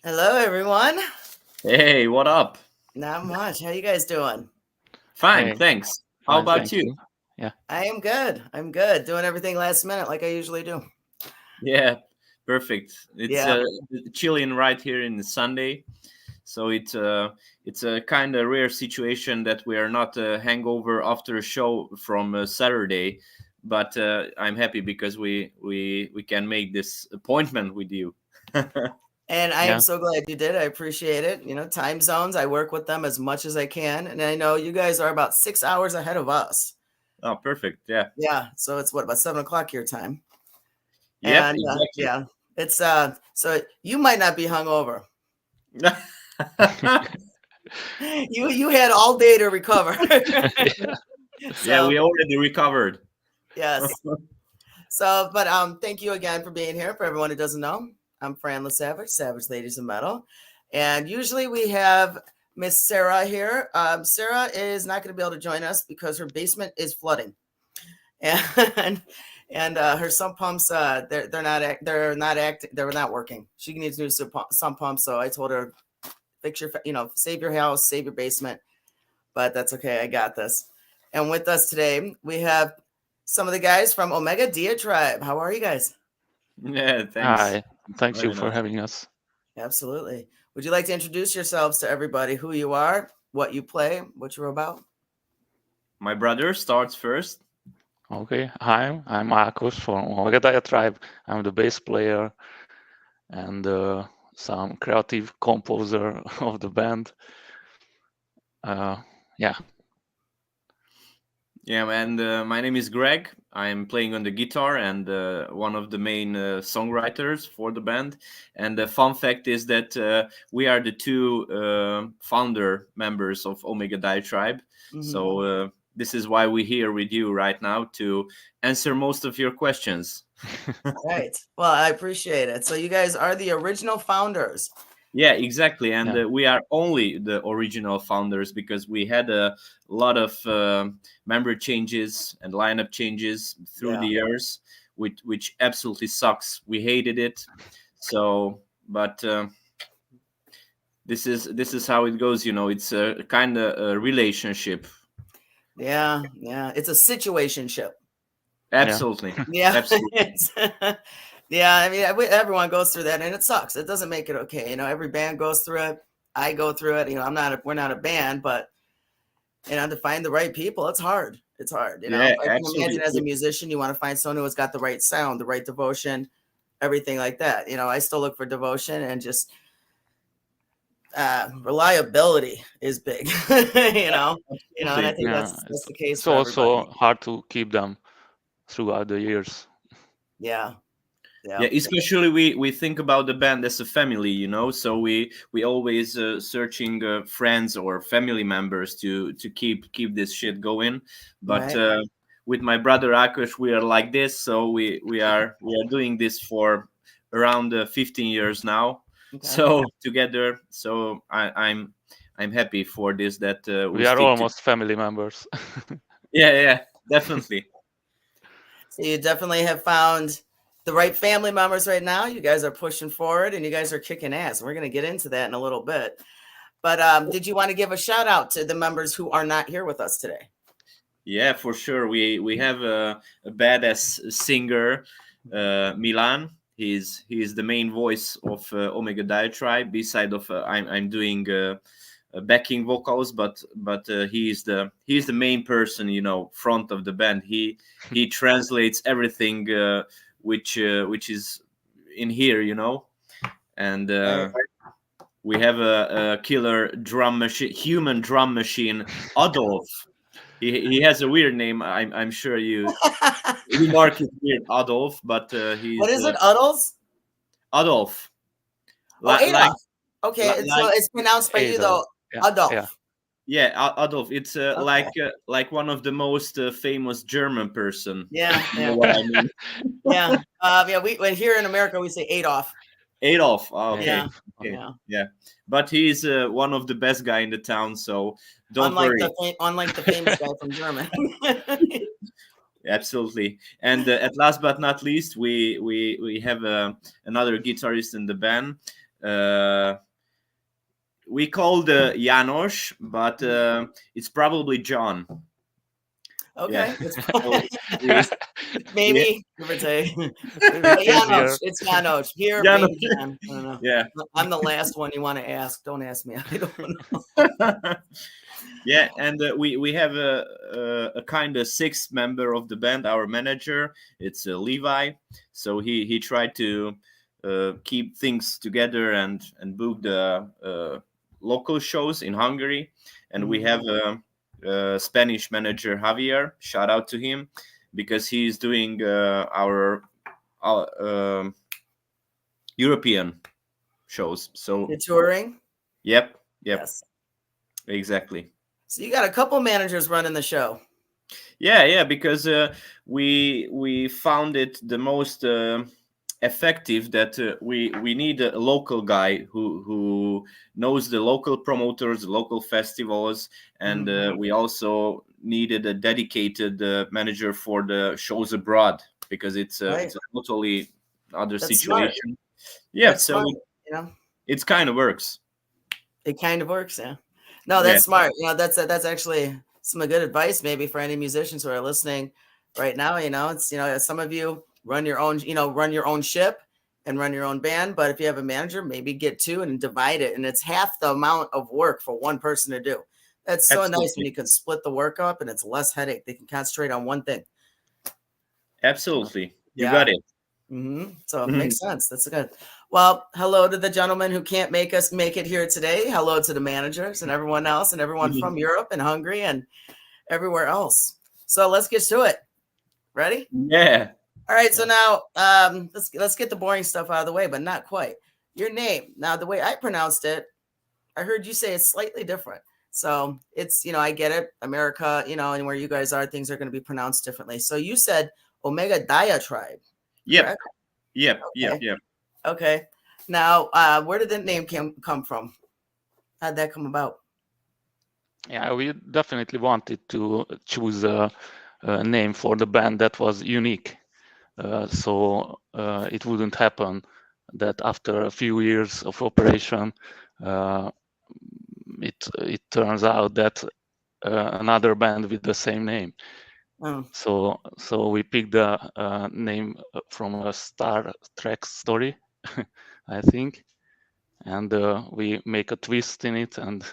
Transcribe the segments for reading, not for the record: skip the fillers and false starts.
Hello, everyone. Hey, what up? Not much. How you guys doing? Fine, Hey, thanks. How fine, about thank you? you. Yeah. I am good. I'm good. Doing everything last minute like I usually do. Yeah, perfect. It's Yeah. chilling right here in the Sunday, so it's a kind of rare situation that we are not a hangover after a show from Saturday, but I'm happy because we can make this appointment with you. And I am Yeah. so glad you did. I appreciate it. Time zones, I work with them as much as I can. And I know you guys are about 6 hours ahead of us. Oh, perfect. Yeah. Yeah. So it's what, about 7 o'clock your time? Yep, And exactly. yeah, it's so you might not be hungover. You had all day to recover. Yeah, So we already recovered. yes. So, but thank you again for being here. For everyone who doesn't know, I'm Fran LaSavage, Savage Ladies of Metal, and usually we have Miss Sarah here. Sarah is not going to be able to join us because her basement is flooding, and her sump pumps they're not working. She needs new sump pumps. So I told her, fix your save your house, save your basement. But that's okay. I got this. And with us today, we have some of the guys from Omega Diatribe. How are you guys? Yeah, thanks. Hi, thanks you Very for nice. having us. Absolutely. Would you like to introduce yourselves to everybody, who you are, what you play, what you're about? My brother starts first. Okay, hi, I'm Marcos from Omega Diatribe. I'm the bass player and some creative composer of the band. Yeah, Yeah, and my name is Greg. I'm playing on the guitar and one of the main songwriters for the band. And the fun fact is that we are the two founder members of Omega Diatribe. So this is why we're here with you right now to answer most of your questions. Right. Well, I appreciate it. So you guys are the original founders. Yeah, exactly. And Yeah. we are only the original founders because we had a lot of member changes and lineup changes through the years, which absolutely sucks. We hated it. So, but this is how it goes. It's a kind of a relationship. Yeah. It's a situationship. Absolutely, Yeah. absolutely. Yeah. I mean, everyone goes through that, and it sucks. It doesn't make it okay. Every band goes through it. I go through it. We're not a band, but to find the right people, it's hard. It's hard. Yeah, I can absolutely. imagine as a musician, you want to find someone who has got the right sound, the right devotion, everything like that. I still look for devotion and just reliability is big. And I think Yeah, that's the case it's for everybody. also hard to keep them throughout the years. Yeah. Yeah, especially we think about the band as a family, so we always searching friends or family members to keep this shit going. But Right. with my brother Akash, we are like this, so we are doing this for around 15 years now. Okay. So together, so I'm happy for this that we We are stick to. almost family members. Yeah, definitely. So you definitely have found the right family members right now. You guys are pushing forward and you guys are kicking ass. We're going to get into that in a little bit. But did you want to give a shout out to the members who are not here with us today? Yeah, for sure. We have a badass singer, Milan. He's the main voice of Omega Diatribe. Beside of I'm doing backing vocals, but he's the main person, front of the band. He translates everything which is in here, and. We have a killer drum machine, human drum machine, Adolf. He has a weird name. I'm sure you mark it weird, Adolf, but What he's is it? Uddles? Adolf. Oh, Like Adolf. Okay. So it's pronounced by you Adolf. though, Yeah, yeah. Adolf. yeah, Adolf. It's Okay. like one of the most famous German person. Yeah. You know what I mean? Yeah. Yeah. When here in America, we say Adolf. Adolf. Oh, okay. Yeah. Okay. Yeah. Yeah. But he's one of the best guy in the town, so don't worry. Unlike the famous guy from Germany. Absolutely. And at last but not least, we have another guitarist in the band. we called Janos, but it's probably John. Okay. Yeah. So maybe give or take. Janos, it's Janos. Here, Janos. maybe John. I don't know. Yeah. I'm the last one you want to ask. Don't ask me. I don't know. Yeah, and we have a kind of sixth member of the band, our manager. It's Levi. So he tried to keep things together and book the local shows in Hungary. And we have a Spanish manager, Javier. Shout out to him, because he's doing our European shows. So You're touring? yep, Yes. exactly. So you got a couple managers running the show. Yeah, because we found it the most effective that we need a local guy who knows the local promoters, local festivals, and we also needed a dedicated manager for the shows abroad, because it's Right. a totally other That's smart. situation. Yeah, That's so smart, you know. it's kind of works. It kind of works, yeah. No, that's smart. You know, that's actually some good advice maybe for any musicians who are listening right now. You know, it's, you know, some of you run your own, you know, run your own ship and run your own band. But if you have a manager, maybe get two and divide it. And it's half the amount of work for one person to do. That's so nice when you can split the work up and it's less headache. They can concentrate on one thing. Absolutely. You got it. So it makes sense. That's good. Well, hello to the gentleman who can't make it here today. Hello to the managers and everyone else and everyone from Europe and Hungary and everywhere else. So let's get to it. Ready? Yeah. All right. So now let's get the boring stuff out of the way, but not quite. Your name. Now, the way I pronounced it, I heard you say it's slightly different. So it's, you know, I get it. America, you know, and where you guys are, things are going to be pronounced differently. So you said Omega Diatribe. Yep. Okay. Now, where did the name come from? How'd that come about? Yeah, we definitely wanted to choose a name for the band that was unique. So it wouldn't happen that after a few years of operation, it turns out that another band with the same name. So we picked the name from a Star Trek story, I think, and we make a twist in it, and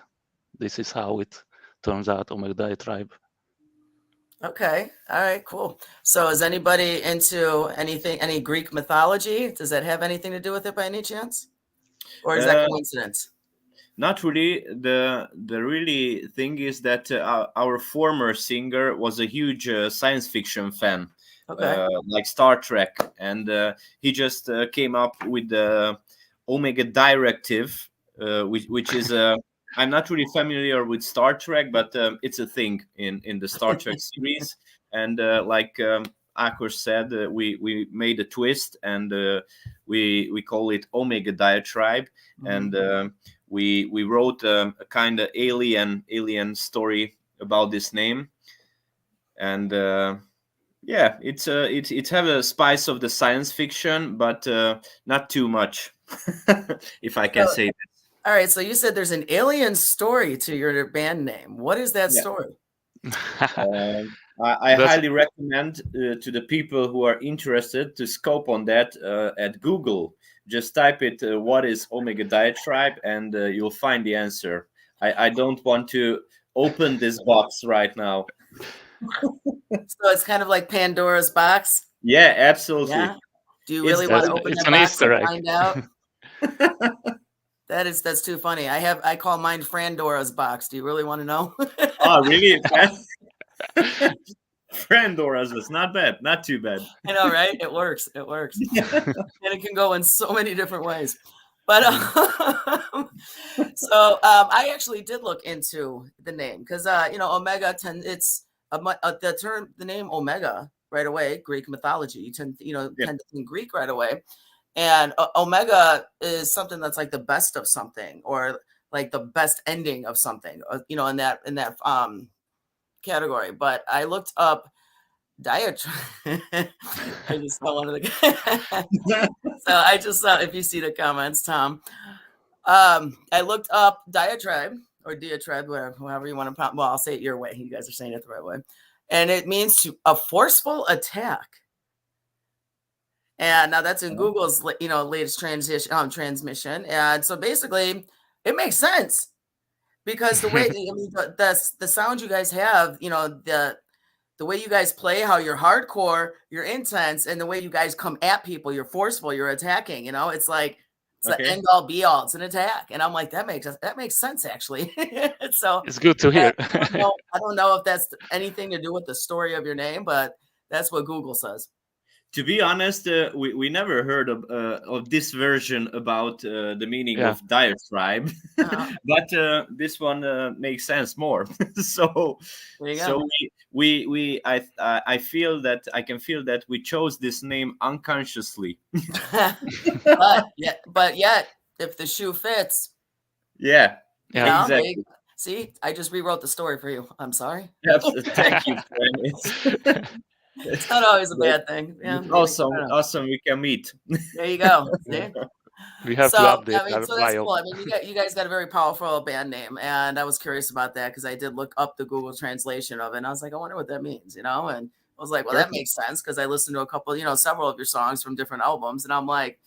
this is how it turns out, Omega Diatribe. Okay. All right, cool. So is anybody into any Greek mythology? Does that have anything to do with it by any chance? Or is that coincidence? Not really. The really thing is that our former singer was a huge science fiction fan, like Star Trek, and he just came up with the Omega Directive, which is I'm not really familiar with Star Trek, but it's a thing in the Star Trek series, and like Akos said, we made a twist, and we call it Omega Diatribe, and we wrote a kind of alien story about this name, and yeah, it's have a spice of the science fiction, but not too much, if I can say that. All right, so you said there's an alien story to your band name. What is that story? I highly recommend to the people who are interested to scope on that at Google. Just type it, what is Omega Diatribe, and you'll find the answer. I don't want to open this box right now. So it's kind of like Pandora's box? Yeah, absolutely. Yeah? Do you really want to open that box and find out? That's too funny. I call mine Frandora's box. Do you really want to know? Oh, really? Frandora's is not bad, not too bad. I know, right? It works. It works. And it can go in so many different ways. But so I actually did look into the name because you know, Omega it's the name Omega right away, Greek mythology. You tend to think Greek right away. And Omega is something that's like the best of something, or like the best ending of something, you know, in that category. But I looked up Diatribe. I just saw one of the. So I just saw, if you see the comments, Tom. I looked up diatribe or diatribe, however you want to pronounce. Well, I'll say it your way. You guys are saying it the right way, and it means a forceful attack. And now that's in Google's, latest transmission. And so basically, it makes sense because the way the sound you guys have, the way you guys play, how you're hardcore, you're intense, and the way you guys come at people, you're forceful, you're attacking. It's like it's the end all be all. It's an attack, and I'm like, that makes sense actually. So it's good to hear. I don't know if that's anything to do with the story of your name, but that's what Google says. To be honest, we never heard of this version about the meaning of diatribe, but this one makes sense more. So I feel that I can feel that we chose this name unconsciously. but yet, if the shoe fits, exactly. See, I just rewrote the story for you. I'm sorry. Yes, thank you, friend. It's not always a bad thing. Yeah, awesome. We can meet. There you go. See? We have to update. So that's cool. I mean, you guys got a very powerful band name, and I was curious about that because I did look up the Google translation of it, and I was like, I wonder what that means, And I was like, well, that makes sense because I listened to a couple, several of your songs from different albums, and I'm like,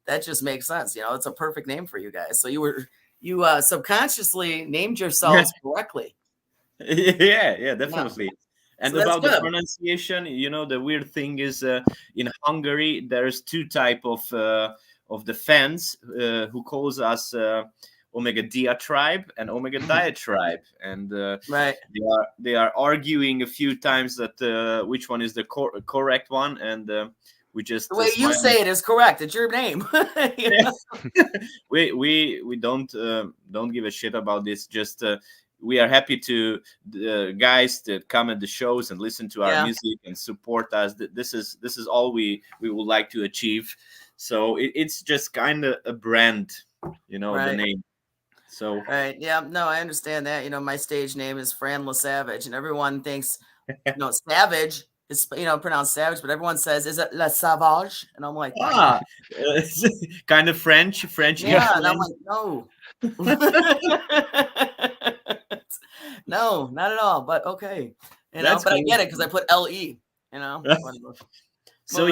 that just makes sense. It's a perfect name for you guys. So you subconsciously named yourselves correctly. Yeah, definitely. And so about the pronunciation, the weird thing is in Hungary, there's two type of the fans who calls us Omega Diatribe and Omega Diatribe, and they are arguing a few times that which one is the correct one, and we just the way you say it is correct. It's your name. we don't give a shit about this. Just we are happy to guys that come at the shows and listen to our music and support us. This is all we would like to achieve. So it's just kind of a brand, the name. So no, I understand that. My stage name is Fran LaSavage, and everyone thinks Savage is pronounced Savage, but everyone says, is it La Savage? And I'm like, kind of French. Yeah, and I'm like, no. No, not at all. But okay, but I get it because I put LE. So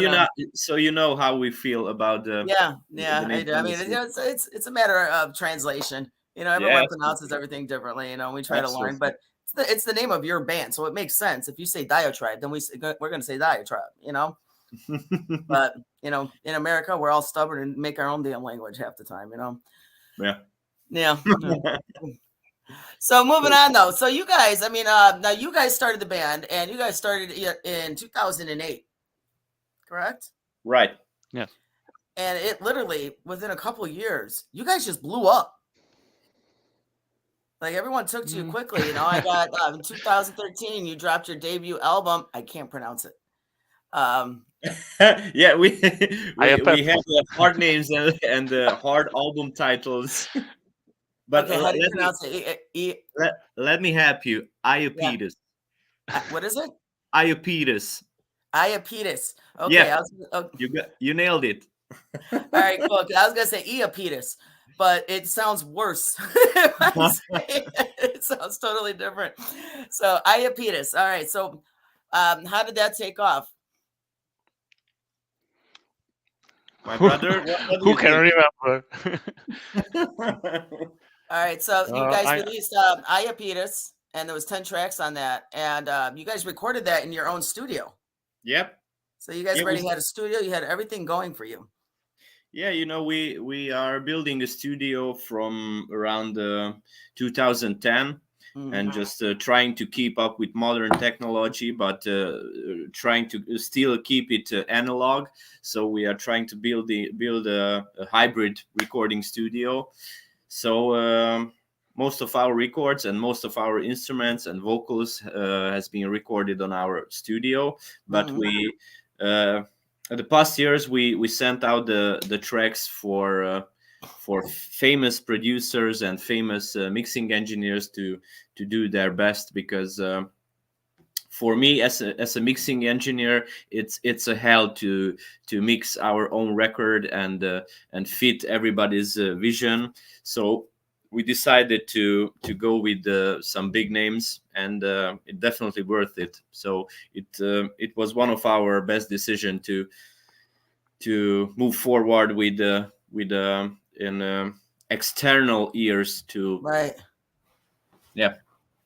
you know how we feel about the I do. I mean, it's a matter of translation. Everyone pronounces everything differently. We try to learn, but it's the name of your band, so it makes sense. If you say Diatribe, then we're going to say Diatribe. But in America, we're all stubborn and make our own damn language half the time. Yeah. So moving on though. So you guys, now you guys started the band, and you guys started in 2008, correct? Right. Yeah. And it literally within a couple of years, you guys just blew up. Like everyone took to you quickly. I got in 2013, you dropped your debut album. I can't pronounce it. Yeah, we have hard names and hard album titles. But okay, how do you pronounce it? Let me help you. Iapetus. What is it? Iapetus. Iapetus. Okay. Yeah. You nailed it. All right, cool. I was gonna say Iapetus, but it sounds worse. It sounds totally different. So Iapetus. All right. So how did that take off? My brother, who can remember? All right, so you guys released Iapetus, and there was 10 tracks on that, and you guys recorded that in your own studio. Yep. So you guys already had a studio. You had everything going for you. Yeah, we are building a studio from around 2010. And just trying to keep up with modern technology, but trying to still keep it analog. So we are trying to build a hybrid recording studio. So most of our records and most of our instruments and vocals has been recorded on our studio. But we the past years we sent out the tracks for famous producers and famous mixing engineers to do their best, because for me as a mixing engineer, it's a hell to mix our own record and fit everybody's vision. So we decided to go with some big names, and it definitely worth it. So it was one of our best decision to move forward with in external ears to Right. Yeah.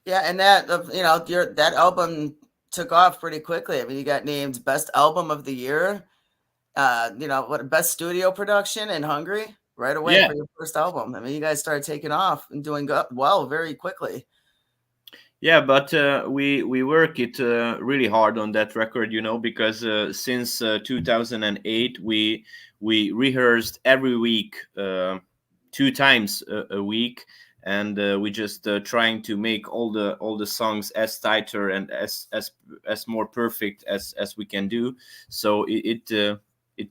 Yeah, and that that album took off pretty quickly. I mean, you got named Best Album of the Year. What best studio production in Hungary right away Yeah. for your first album. I mean, you guys started taking off and doing well very quickly. Yeah, but we work it really hard on that record, because since 2008 we rehearsed every week, 2 times a week, and we just trying to make all the songs as tighter and as more perfect as we can do. So it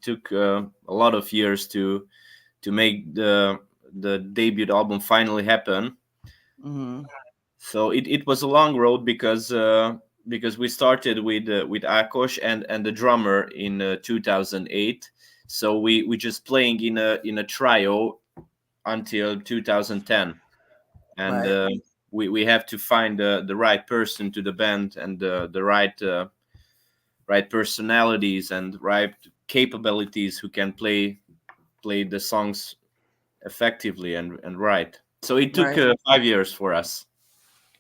took a lot of years to make the debut album finally happen. Mm-hmm. So it was a long road because we started with Akos and the drummer in 2008. So we just playing in a trio until 2010, and Right. we have to find the right person to the band, and the right personalities and right capabilities who can play the songs effectively and right. So it took Right. 5 years for us,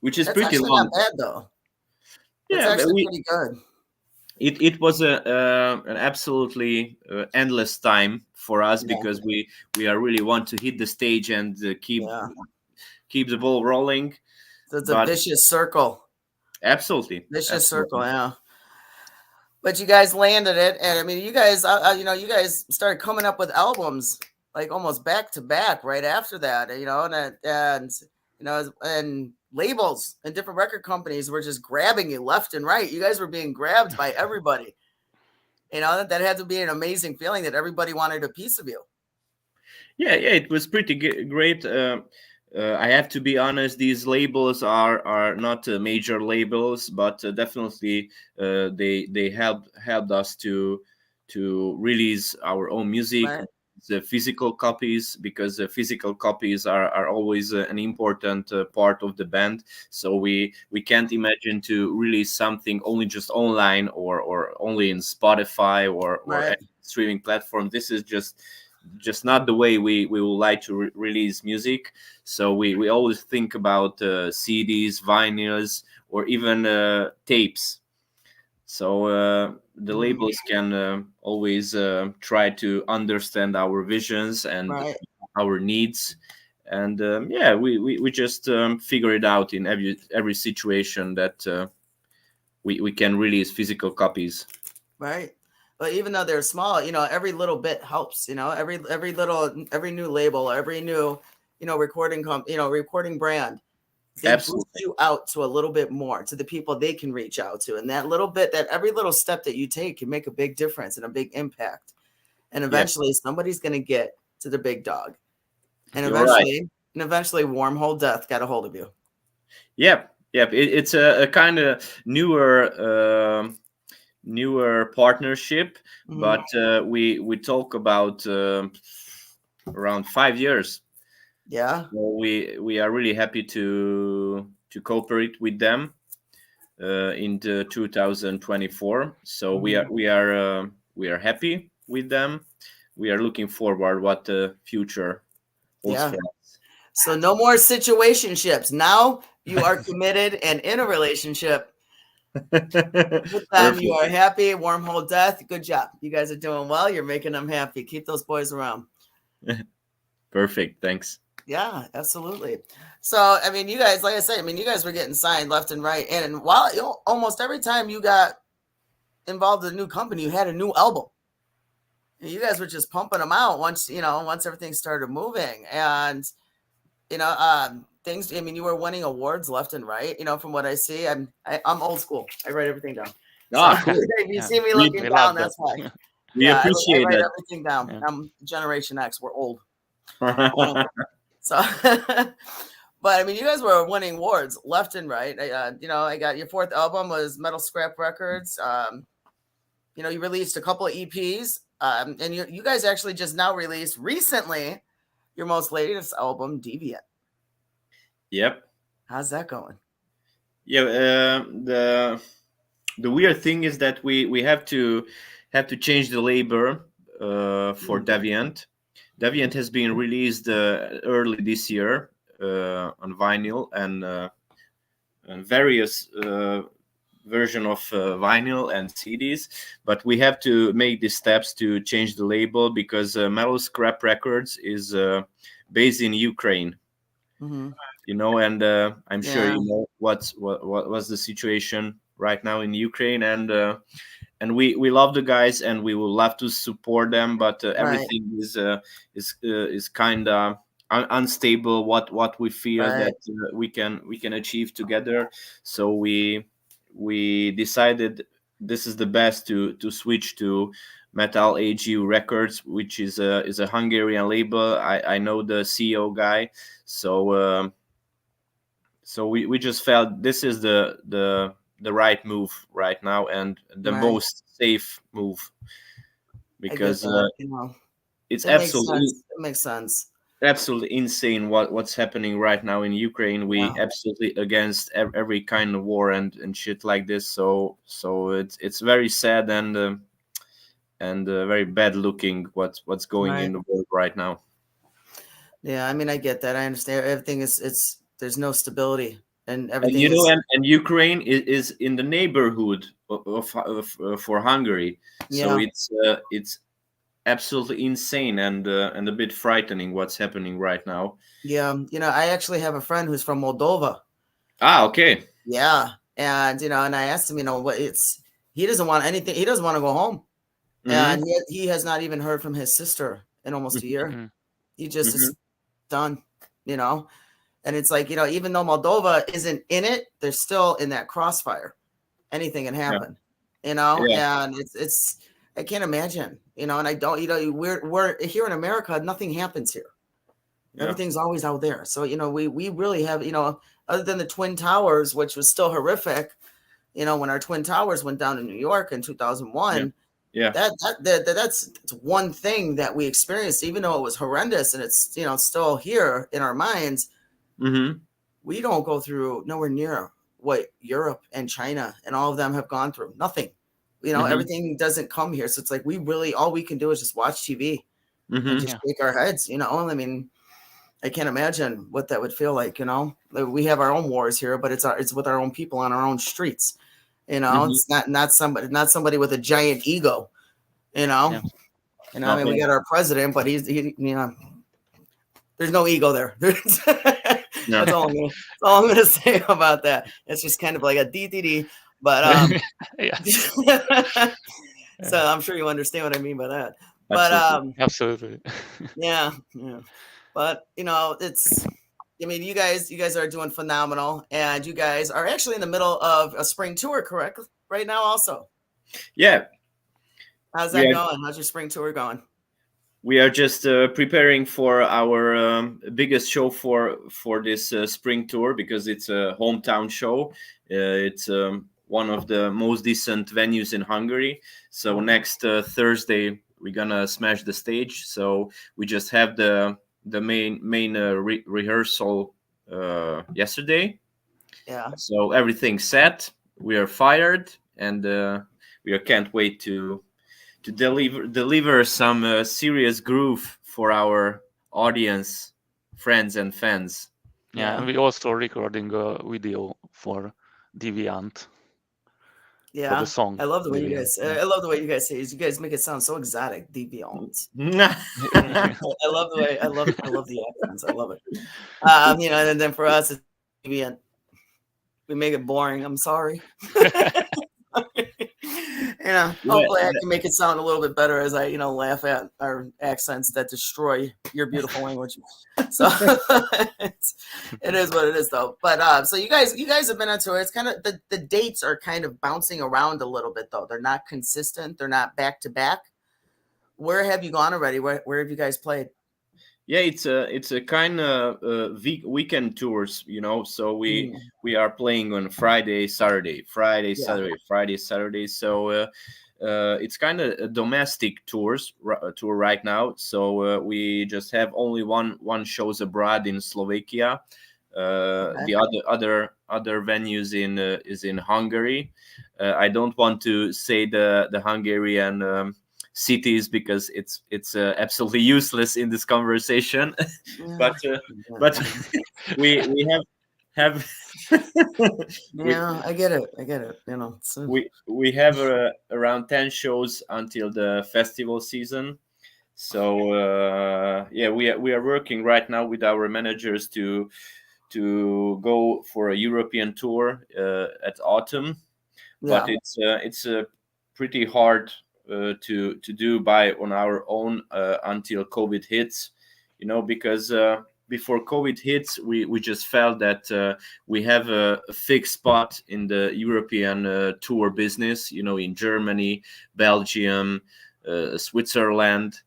which is That's pretty actually not long. bad though. That's Yeah, but actually pretty good. it was an absolutely endless time for us, Yeah. because we are really want to hit the stage and Yeah. keep the ball rolling. So it's a But vicious circle. absolutely, Vicious circle, yeah. But you guys landed it, and I mean, you guys, you guys started coming up with albums like almost back to back right after that, and labels and different record companies were just grabbing you left and right. You guys were being grabbed by everybody. That had to be an amazing feeling that everybody wanted a piece of you. Yeah, it was pretty great. I have to be honest; these labels are not major labels, but definitely they helped us to release our own music. Right. The physical copies, because the physical copies are always an important part of the band. So we can't imagine to release something only just online or only in Spotify or Right. any streaming platform. This is just not the way we would like to release music. So we always think about CDs, vinyls, or even tapes. So the labels can always try to understand our visions and Right. our needs, and we just figure it out in every situation that we can release physical copies. Right. But even though they're small, every little bit helps. Every new label, every new, recording brand, they Absolutely. boost you out to a little bit more to the people they can reach out to, and that little bit, that every little step that you take can make a big difference and a big impact. And eventually, somebody's going to get to the big dog, and You're right. eventually, Wormholedeath got a hold of you. Yep. It's a kind of newer partnership, but we talk about around 5 years. Yeah. So we are really happy to cooperate with them into 2024. So we are happy with them. We are looking forward what the future holds for us. So no more situationships. Now you are committed and in a relationship with them. You are happy. Wormholedeath. Good job. You guys are doing well. You're making them happy. Keep those boys around. Perfect. Thanks. Yeah, absolutely. So, I mean, you guys, like I said, you guys were getting signed left and right. And while almost every time you got involved in a new company, you had a new album. You guys were just pumping them out once everything started moving. And, things, you were winning awards left and right, from what I see. I'm old school. I write everything down. Cool. If you see me looking down, that's why. We appreciate I write that. everything down. I'm Generation X. We're old. But I mean, you guys were winning awards left and right. I got your fourth album was Metal Scrap Records. You released a couple of EPs, and you guys actually just now released recently your most latest album, Deviant. Yep. How's that going? Yeah. The weird thing is that we have to change the label for Deviant. Deviant has been released early this year on vinyl and various version of vinyl and CDs, but we have to make these steps to change the label because Metal Scrap Records is based in Ukraine. Mm-hmm. And I'm sure you know what was the situation right now in Ukraine, and we love the guys and we would love to support them, but everything is kind of unstable. What we feel that we can achieve together, so we decided this is the best to switch to Metal AGU Records, which is a Hungarian label. I know the CEO guy, so we just felt this is the right move right now and the most safe move, because it's absolutely makes sense. Absolutely insane what's happening right now in Ukraine. We absolutely against every kind of war and shit like this. So it's very sad and very bad looking what's going in the world right now. Yeah, I mean, I get that. I understand. Everything is there's no stability and everything. And Ukraine is in the neighborhood of for Hungary. So it's absolutely insane and a bit frightening what's happening right now. Yeah, I actually have a friend who's from Moldova. Okay. Yeah, and and I asked him, what he doesn't want anything. He doesn't want to go home, and he has not even heard from his sister in almost a year. He just is done, and it's like even though Moldova isn't in it, they're still in that crossfire. Anything can happen, and it's. I can't imagine, and I don't, we're here in America, nothing happens here. Everything's always out there. So, we really have, other than the Twin Towers, which was still horrific, when our Twin Towers went down in New York in 2001, that's one thing that we experienced, even though it was horrendous and it's, still here in our minds. We don't go through nowhere near what Europe and China and all of them have gone through. Nothing. Everything doesn't come here. So it's like all we can do is just watch TV and just shake our heads, I mean, I can't imagine what that would feel like, We have our own wars here, but it's with our own people on our own streets. It's not somebody with a giant ego, I mean, we got our president, but he's there's no ego there. That's all I'm gonna say about that. It's just kind of like a DDD. But so I'm sure you understand what I mean by that. But absolutely. yeah. But it's. I mean, you guys are doing phenomenal, and you guys are actually in the middle of a spring tour, correct? Right now, also. Yeah. How's that going? How's your spring tour going? We are just preparing for our biggest show for this spring tour, because it's a hometown show. It's one of the most decent venues in Hungary. So next Thursday we're gonna smash the stage. So we just have the main rehearsal yesterday. Yeah. So everything's set. We are fired, and we can't wait to deliver some serious groove for our audience, friends and fans. Yeah, and we also recording a video for Deviant. Yeah, for the song. I love the way you guys. I love the way you guys say it. You guys make it sound so exotic. Deviant. I love the way. I love the accents. I love it. And then for us, it's deviant. We make it boring. I'm sorry. Hopefully I can make it sound a little bit better as I, laugh at our accents that destroy your beautiful language. So it is what it is, though. But so you guys have been on tour. It's kind of the dates are kind of bouncing around a little bit, though. They're not consistent. They're not back to back. Where have you gone already? Where have you guys played? Yeah, it's a kind of weekend tours, you know. So we are playing on Friday, Saturday, Friday, Yeah. Saturday, Friday, Saturday. So it's kind of a domestic tour right now. So we just have only one shows abroad in Slovakia. Okay. The other venues in is in Hungary. I don't want to say the Hungarian cities because it's absolutely useless in this conversation. Yeah. But we have we Yeah, I get it. I get it. You know, we have around 10 shows until the festival season. So yeah, we are working right now with our managers to go for a European tour at autumn, but yeah, it's pretty hard to do by on our own until COVID hits, you know, because before COVID hits, we just felt that we have a fixed spot in the European tour business, you know, in Germany, Belgium, Switzerland.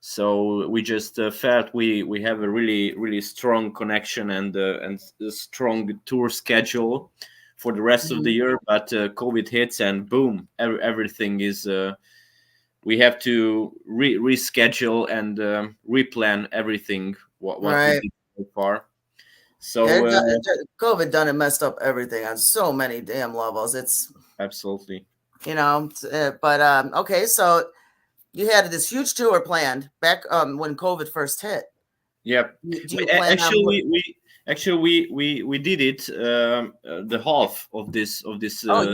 So we just felt we have a really strong connection and a strong tour schedule for the rest of the mhm, year. But COVID hits and boom, everything is. We have to reschedule and replan everything what we right. did so far. Yeah, So COVID done and messed up everything on so many damn levels. It's absolutely, but okay. So you had this huge tour planned back when COVID first hit. yep. Do you plan on? Actually we did it the half of this Oh, you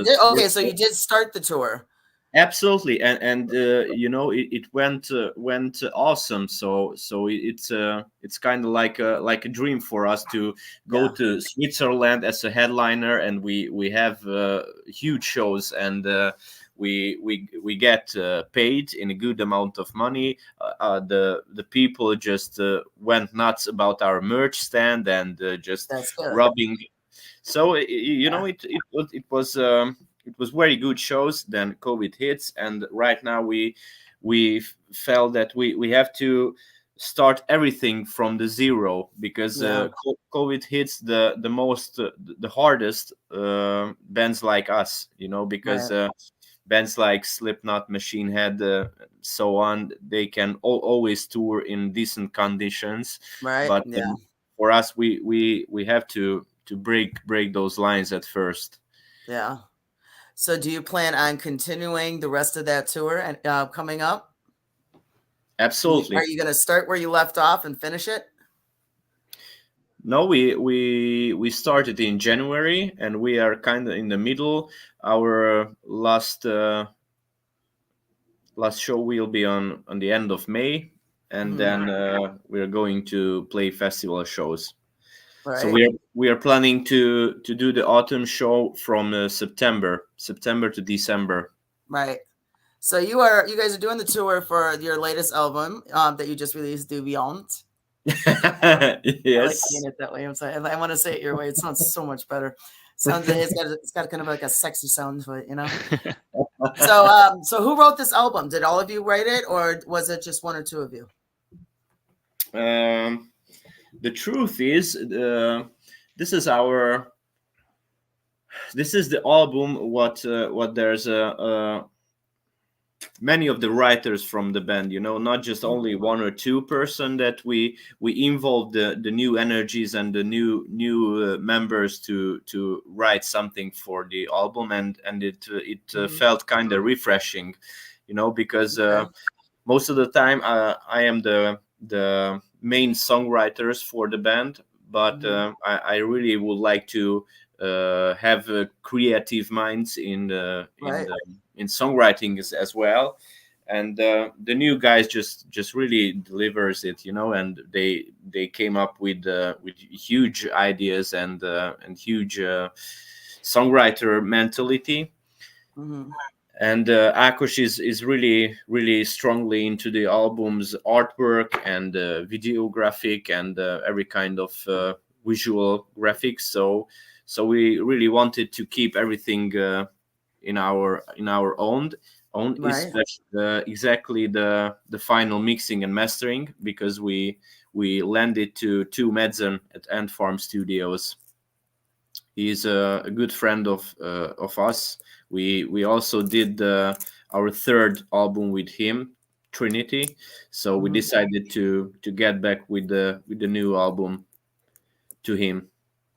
did. tour. Okay, so you did start the tour. Absolutely, and you know it went awesome. So it's kind of like a dream for us to go Yeah, to Switzerland as a headliner, and we have huge shows, and we get paid in a good amount of money. The people just went nuts about our merch stand and just that's good. rubbing. So you Yeah, know it was very good shows. Then COVID hits, and right now we felt that we have to start everything from the zero because yeah, COVID hits the most the hardest bands like us, you know, because right, bands like Slipknot, Machine Head, so on, they can always tour in decent conditions, right. but Yeah, for us, we have to break those lines at first. yeah. So do you plan on continuing the rest of that tour and coming up? Are Absolutely. you going to start where you left off and finish it? No, we started in January, and we are kind of in the middle. Our last show will be on the end of May, and Mhm. then we're going to play festival shows. So Right, we are planning to do the autumn show from September to December. right. So you guys are doing the tour for your latest album that you just released, Du Beyond. I like saying Yes. it that way. I'm sorry. I want to say it your way. It sounds so much better. It's got kind of like a sexy sound to it, you know. So who wrote this album? Did all of you write it, or was it just one or two of you? Um, the truth is, this is our this is the album. What there's many of the writers from the band, you know, not just only one or two person that we involve the new energies and the new members to write something for the album, and it felt kind of refreshing, you know, because Okay. most of the time I am the main songwriters for the band, but I really would like to have creative minds Right. in songwriting as well. And the new guys just really delivers it, you know, and they came up with huge ideas and huge songwriter mentality. Mm-hmm. And Akush is really strongly into the album's artwork and videographic and every kind of visual graphics. So we really wanted to keep everything in our own Right. especially exactly the final mixing and mastering, because we landed to 2 Medzen at Ant Farm Studios. He's a good friend of us. We also did our 3rd album with him, Trinity. So we decided to get back with the new album to him,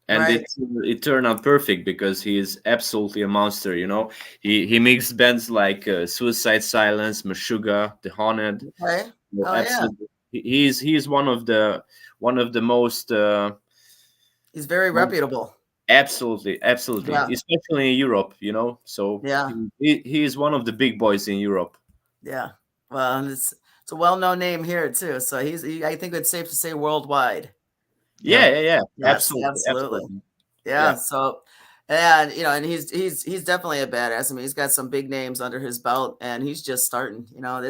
and it turned out perfect because he is absolutely a monster. You know, he mixed bands like Suicide Silence, Meshuggah, The Haunted. Okay. Well, absolutely, he is one of the most. He's very reputable. Absolutely, Yeah. especially in Europe. You know, so Yeah. he is one of the big boys in Europe. Yeah. Well, it's a well-known name here too. So I think it's safe to say worldwide. Yeah. Yes, Absolutely. Yeah. So, and and he's definitely a badass. I mean, he's got some big names under his belt, and he's just starting. You know,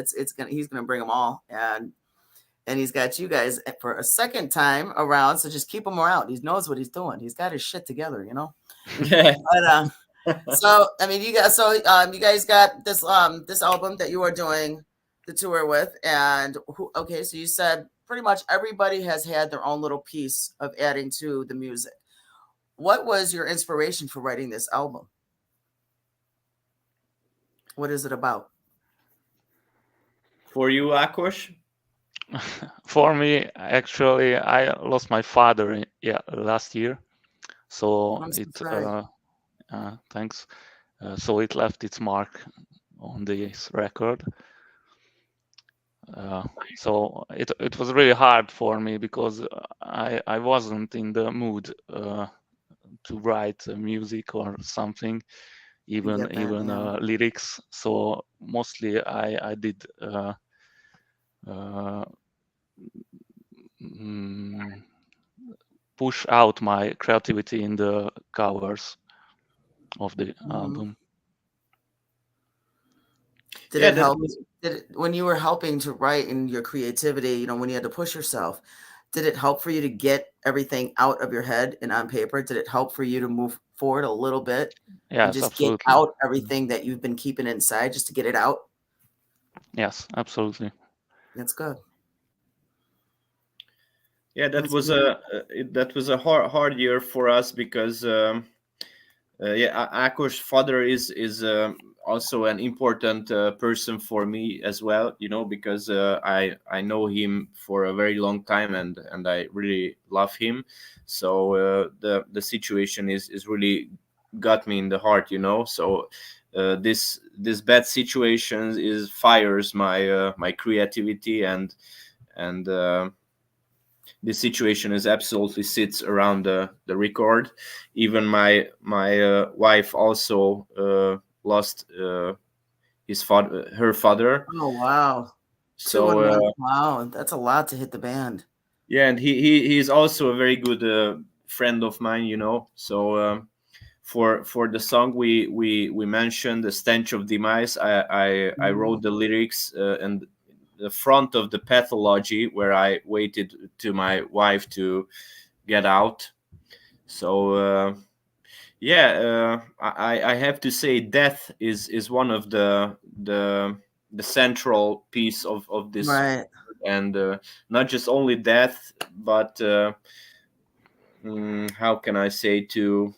he's gonna bring them all, and he's got you guys for a second time around. So just keep him around. He knows what he's doing. He's got his shit together. You know. Yeah. But so I mean, you guys. So you guys got this this album that you are doing the tour with, and okay. So you said pretty much everybody has had their own little piece of adding to the music. What was your inspiration for writing this album? What is it about? For you, Akos? For me, actually, I lost my father last year, so thanks. So it left its mark on this record. So it was really hard for me because I wasn't in the mood to write music or something, even lyrics. So mostly I did push out my creativity in the covers of the album. Did it help? When you were helping to write in your creativity, when you had to push yourself, did it help for you to get everything out of your head and on paper? Did it help for you to move forward a little bit? Yes, just absolutely. Get out everything that you've been keeping inside, just to get it out? Yes, absolutely. That's good. Yeah, that was a hard year for us because Akos' father is also an important person for me as well, because I know him for a very long time and I really love him. So the situation is really got me in the heart, So this bad situation fires my creativity and this situation absolutely sits around the record. Even my wife also lost her father. Oh wow! So wow, that's a lot to hit the band. Yeah, and he's also a very good friend of mine, So for the song we mentioned, the stench of demise, I wrote the lyrics and the front of the pathology where I waited to my wife to get out. So I have to say death is one of the central piece of this, right. And not just only death, but how can I say to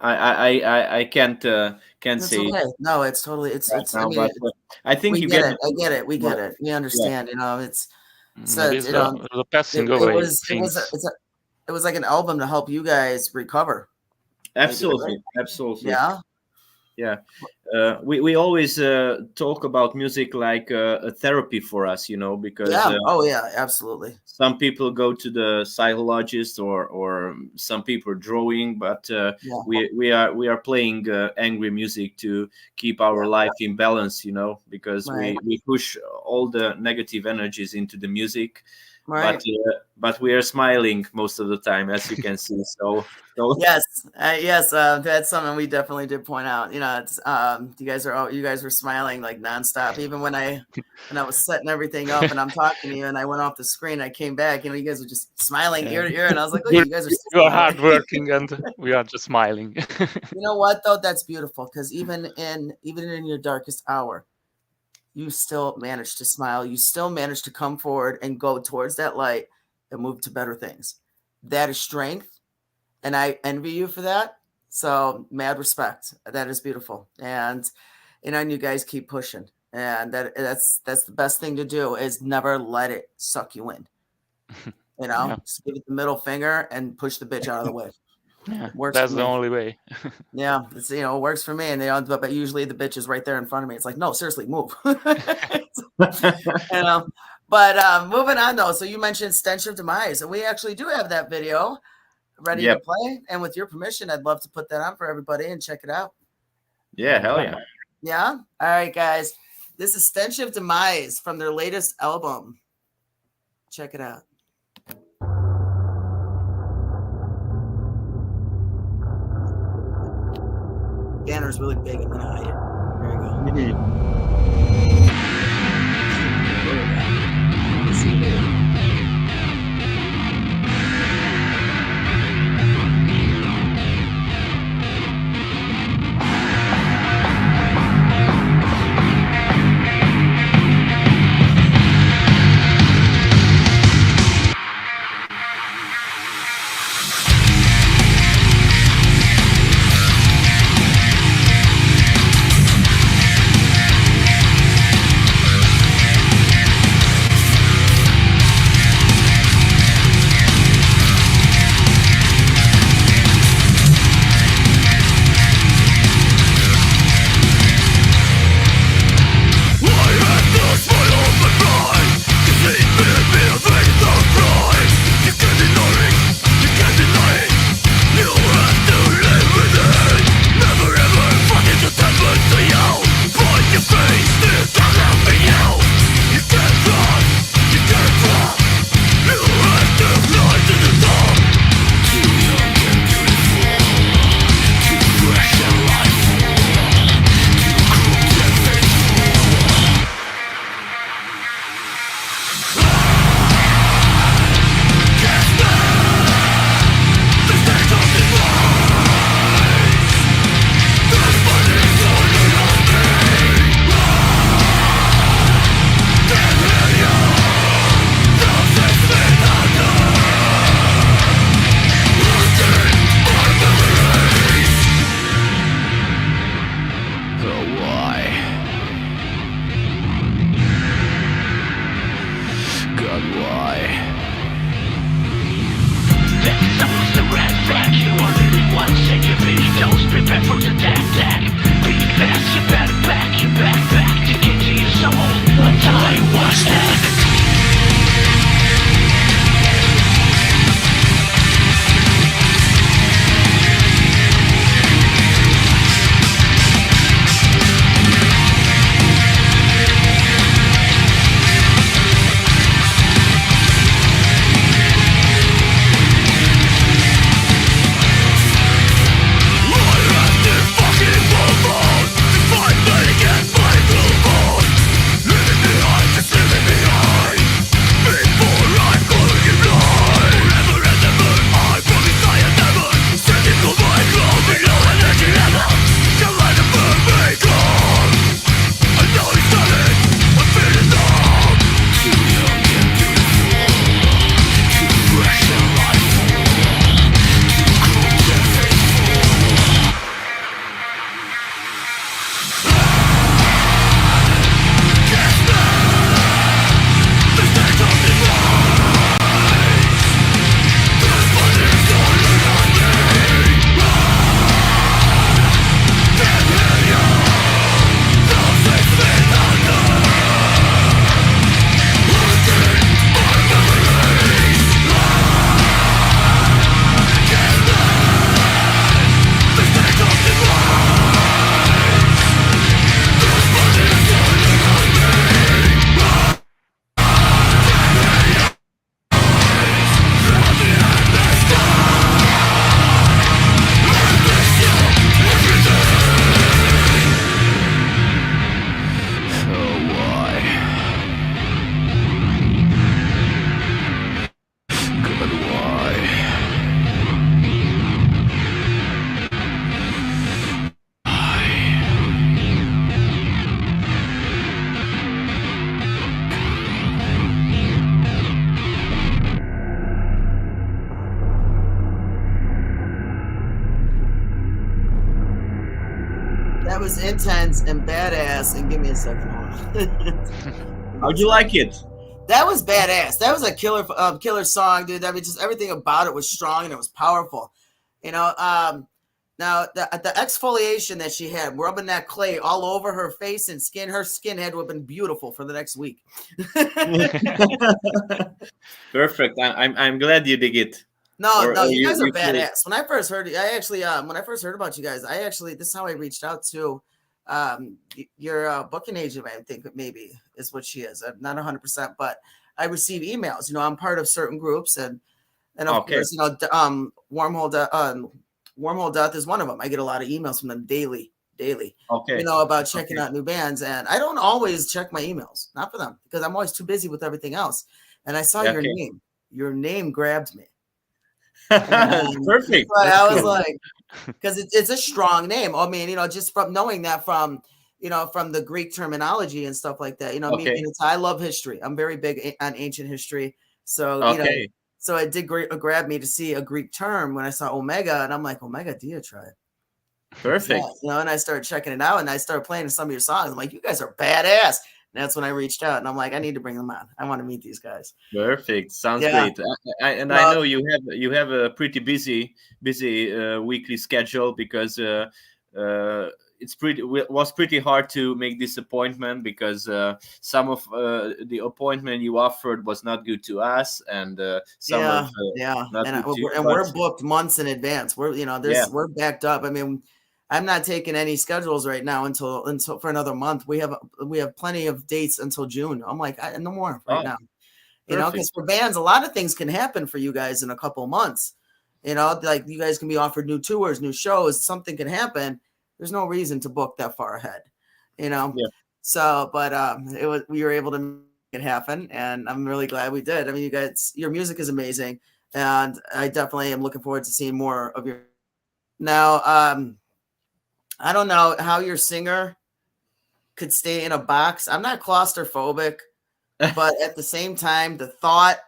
I can't That's say. Okay. No, it's totally Now, I mean, I think you get get it. I get it. We get it. We understand. It's so maybe the passing away it was like an album to help you guys recover. Absolutely, maybe, right? Absolutely. Yeah. We always talk about music like a therapy for us, because absolutely. Some people go to the psychologist or some people are drawing, but we are playing angry music to keep our life in balance, because we push all the negative energies into the music. Right. But we are smiling most of the time, as you can see. So yes, that's something we definitely did point out. It's you guys were smiling like nonstop, even when I was setting everything up and I'm talking to you and I went off the screen. I came back, you guys were just smiling ear to ear, and I was like, "Oh, you guys are hardworking and we are just smiling." You know what though? That's beautiful, because even in your darkest hour, you still manage to smile. You still manage to come forward and go towards that light and move to better things. That is strength. And I envy you for that. So mad respect. That is beautiful. And you guys keep pushing. And that's the best thing to do is never let it suck you in. Just give it the middle finger and push the bitch out of the way. Yeah, that's the only way. Yeah, it's, it works for me. And but usually the bitch is right there in front of me. It's like, no, seriously, move. But moving on though. So you mentioned Stench of Demise, and we actually do have that video ready to play. And with your permission, I'd love to put that on for everybody and check it out. Yeah, hell yeah. Yeah. All right, guys. This is Stench of Demise from their latest album. Check it out. Banner's really big. I'm gonna hide it. There you go. See you later. That was intense and badass. And give me a second. How'd you like it? That was badass. That was a killer song, dude. I mean, just everything about it was strong and it was powerful. You know, now the exfoliation that she had, rubbing that clay all over her face and skin, her skin had to have been beautiful for the next week. Perfect. I'm glad you dig it. No, you guys are badass. When I first heard, when I first heard about you guys, this is how I reached out to your booking agent. I think maybe is what she is. I'm not 100%, but I receive emails. You know, I'm part of certain groups, and of course, you know, Wormhole Death is one of them. I get a lot of emails from them daily. Okay. You know, about checking out new bands, and I don't always check my emails, not for them, because I'm always too busy with everything else. And I saw your name. Your name grabbed me. Perfect. I was like, because it's a strong name. I mean, you know, just from knowing that from the Greek terminology and stuff like that. You know, I love history. I'm very big on ancient history. So, you know, so it did grab me to see a Greek term when I saw Omega, and I'm like, Omega Diatribe. Perfect. You know, and I started checking it out, and I started playing some of your songs. I'm like, you guys are badass. And that's when I reached out, and I'm like, I need to bring them on. I want to meet these guys. Perfect. Sounds great. I know you have a pretty busy weekly schedule, because was pretty hard to make this appointment, because some of the appointment you offered was not good to us, and some we're booked months in advance. We're backed up. I mean, I'm not taking any schedules right now until for another month. We have plenty of dates until June. I'm like, no more right now. You know, because for bands, a lot of things can happen for you guys in a couple of months. You know, like you guys can be offered new tours, new shows. Something can happen. There's no reason to book that far ahead. You know. Yeah. So, but we were able to make it happen, and I'm really glad we did. I mean, you guys, your music is amazing, and I definitely am looking forward to seeing more of your. Now, I don't know how your singer could stay in a box. I'm not claustrophobic, but at the same time, the thought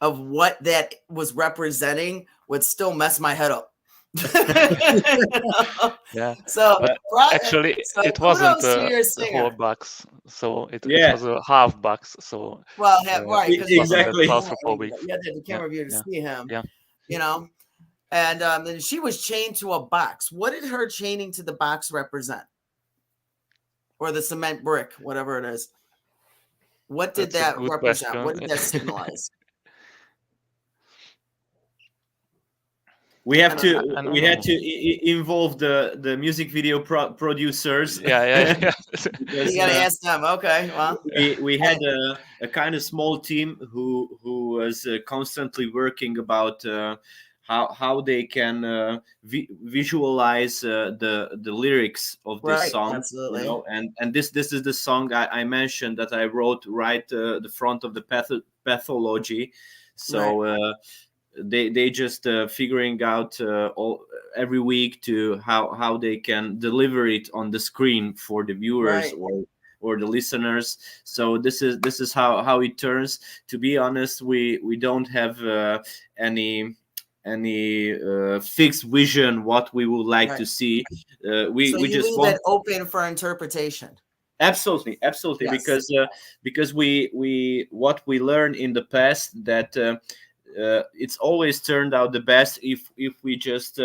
of what that was representing would still mess my head up. Yeah. So actually, it wasn't the whole box. So it was a half box. So right, exactly. Claustrophobic. You had to have the camera view to see him. Yeah. You know. And she was chained to a box. What did her chaining to the box represent? Or the cement brick, whatever it is. What did that represent? Question. What did that signalize? We had to involve the music video producers. Yeah. You gotta ask them. Okay, well, we had a kind of small team who was constantly working about how they can visualize the lyrics of this song. Absolutely. You know, and this is the song I mentioned that I wrote right the front of the pathology. So they just figuring out every week to how they can deliver it on the screen for the viewers or the listeners. So this is how it turns. To be honest, we don't have any fixed vision what we would like to see. We just leave it open for interpretation. Absolutely, yes. Because we what we learned in the past that it's always turned out the best if we just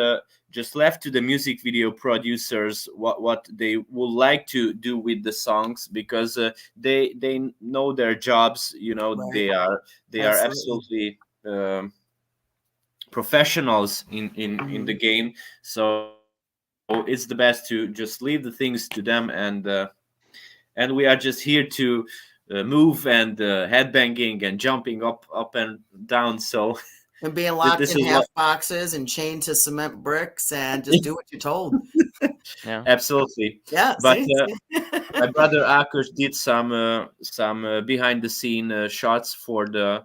left to the music video producers what they would like to do with the songs, because they know their jobs. You know, they are absolutely professionals in the game. So it's the best to just leave the things to them, and we are just here to move and headbanging and jumping up and down. So and being locked in half boxes and chained to cement bricks and just do what you're told. Yeah, absolutely. Yeah, but my brother Akos did some behind the scene shots for the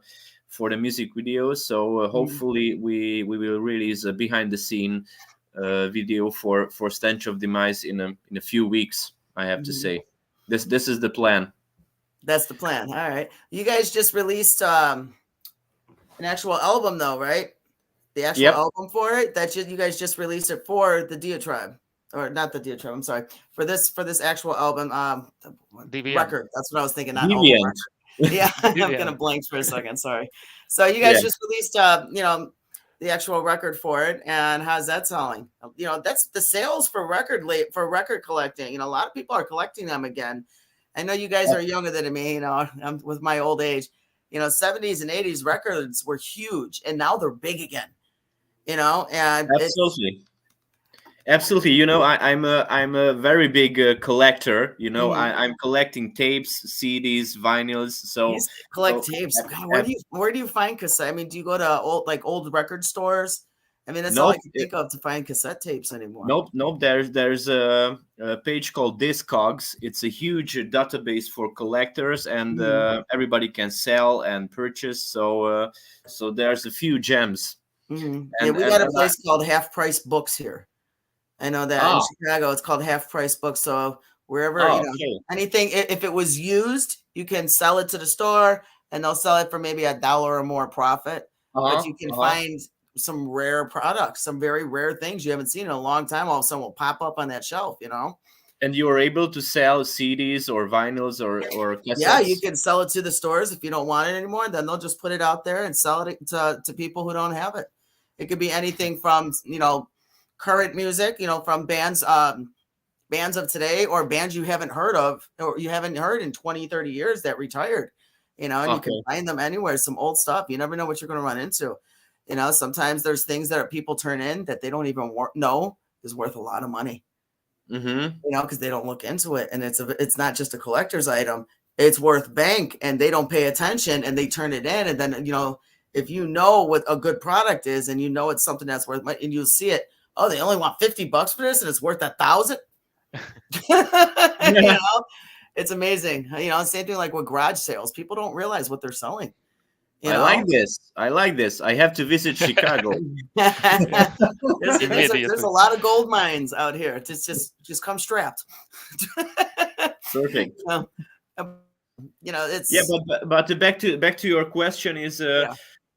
music video. So hopefully we will release a behind the scene video for Stench of Demise in a few weeks. I have to say, this is the plan. That's the plan. All right. You guys just released an actual album, though, right? The actual album for it? You guys just released it for the Diatribe. or not the Diatribe, I'm sorry, for this actual album, Deviant. record. That's what I was thinking, not album Deviant. record. Yeah, I'm Deviant. gonna blank for a second. Sorry. So you guys Yeah. just released, the actual record for it, and how's that selling? That's the sales for record collecting. A lot of people are collecting them again. I know you guys are younger than me. I'm with my old age. 70s and 80s records were huge, and now they're big again. And Absolutely. I'm a very big collector. I'm collecting tapes, CDs, vinyls. So you collect tapes. God, where do you find cassette? I mean, do you go to old record stores? I mean, that's all I can think of to find cassette tapes anymore. Nope. There's a page called Discogs. It's a huge database for collectors, and everybody can sell and purchase. So there's a few gems. Mm-hmm. We got a place called Half Price Books here. I know that in Chicago, it's called Half Price Books. So wherever anything, if it was used, you can sell it to the store, and they'll sell it for maybe $1 or more profit. But you can find some rare products, some very rare things you haven't seen in a long time. All of a sudden will pop up on that shelf, And you are able to sell CDs or vinyls or cassettes? Yeah, you can sell it to the stores if you don't want it anymore. Then they'll just put it out there and sell it to people who don't have it. It could be anything from, current music, from bands of today, or bands you haven't heard of, or you haven't heard in 20, 30 years that retired, and you can find them anywhere. Some old stuff. You never know what you're going to run into. Sometimes there's things that people turn in that they don't even know is worth a lot of money. Because they don't look into it, and it's not just a collector's item. It's worth bank, and they don't pay attention, and they turn it in, and then if you know what a good product is, and it's something that's worth money, and you'll see it. Oh, they only want $50 for this, and it's worth $1,000. It's amazing. Same thing like with garage sales. People don't realize what they're selling. I like this. I have to visit Chicago. There's a lot of gold mines out here. It's just come strapped. Perfect. It's but back to your question is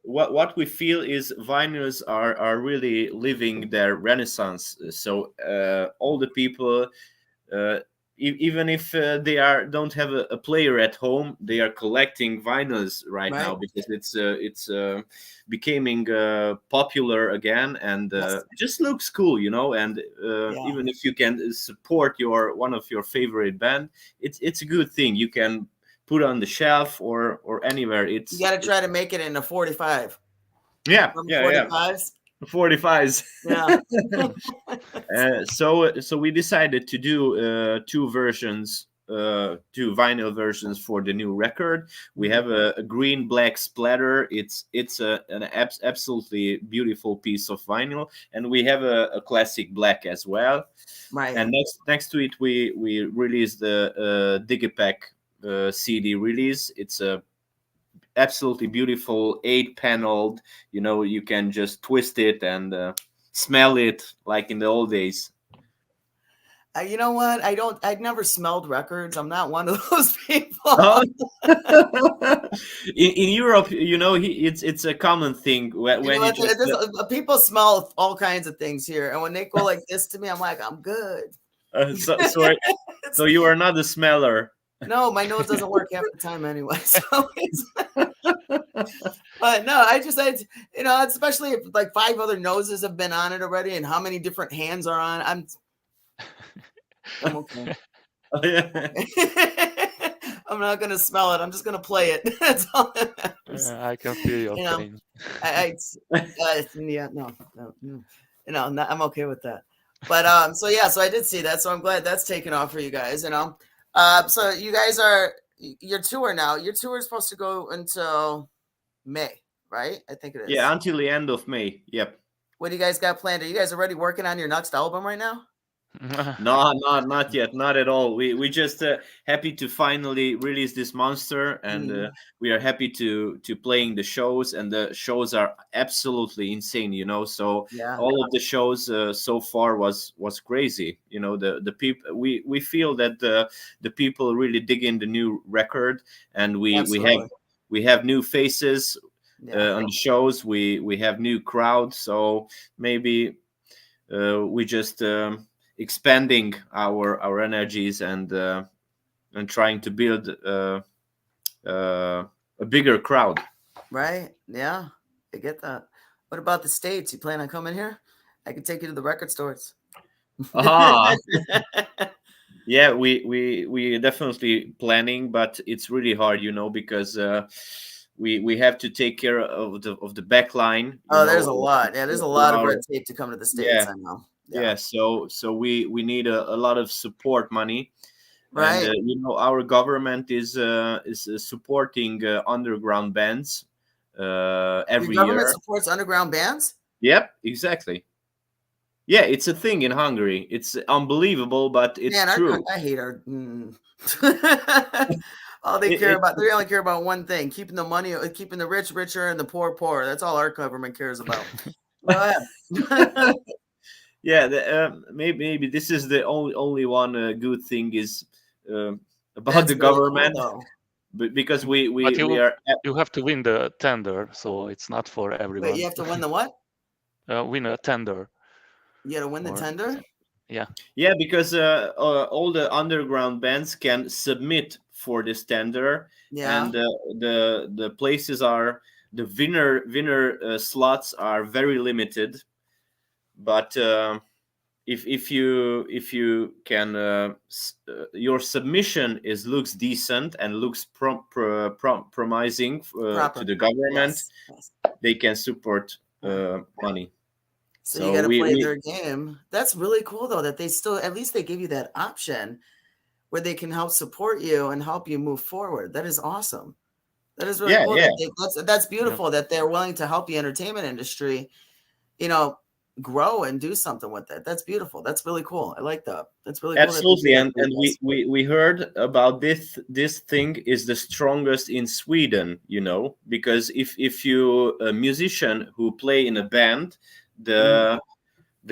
what we feel is vinyls are really living their renaissance. So all the people, even if they don't have a player at home, they are collecting vinyls right now, because it's becoming popular again, and it just looks cool, and even if you can support one of your favorite band, it's a good thing. You can put on the shelf or anywhere. You got to try to make it in a 45. 45s. 45s. Yeah. So we decided to do two vinyl versions for the new record. We have a green black splatter. It's an absolutely beautiful piece of vinyl, and we have a classic black as well. Right. And next to it, we released the Digipack CD release. It's a absolutely beautiful 8-paneled. You can just twist it and smell it like in the old days. You know what? I've never smelled records. I'm not one of those people. In Europe, it's a common thing when people smell all kinds of things here, and when they go like this to me, I'm like, I'm good. So you are not a smeller. No, my nose doesn't work half the time anyway. So but no, especially if like 5 other noses have been on it already, and how many different hands are on. I'm okay. I'm not gonna smell it. I'm just gonna play it. That's all that matters. I can feel your pain. I'm okay with that. But so I did see that. So I'm glad that's taken off for you guys. So you guys are your tour now. Your tour is supposed to go until May, right? I think it is. Yeah, until the end of May. Yep. What do you guys got planned? Are you guys already working on your next album right now? No, not yet, not at all. We just happy to finally release this monster, and we are happy to playing the shows, and the shows are absolutely insane. So all of the shows so far was crazy. The people, we feel that the people really dig in the new record, and we have new faces on the shows. We have new crowd, so maybe we just expanding our energies and trying to build a bigger crowd. Right? Yeah, I get that. What about the States? You plan on coming here? I can take you to the record stores. Aha. Yeah, we definitely planning, but it's really hard, because we have to take care of the back line. There's a lot. Yeah, there's a lot of red tape to come to the States. Yeah. I know. Yeah. So we need a lot of support money, Right. and our government is supporting underground bands every Your government year. supports underground bands? Yep, exactly. Yeah, it's a thing in Hungary. It's unbelievable, but it's true. I hate our. They only care about one thing: keeping the money, keeping the rich richer, and the poor poor. That's all our government cares about. Go ahead. Yeah, maybe this is the only one good thing is about That's the really government, cool, but because we you have to win the tender, so it's not for everyone. Wait, you have to win the what? Win a tender. You got to win the tender. Yeah, because all the underground bands can submit for this tender, and the places are the winner slots are very limited. But if you can your submission looks decent and looks promising to the government, yes. They can support money. So you got to play their game. That's really cool, though, that they still, at least they give you that option where they can help support you and help you move forward. That is awesome. That is really cool. Yeah. That's beautiful that they're willing to help the entertainment industry, grow and do something with it. That's beautiful. That's really cool. I like that. That's really cool. Absolutely. And we heard about this thing is the strongest in Sweden, because if you a musician who play in a band, the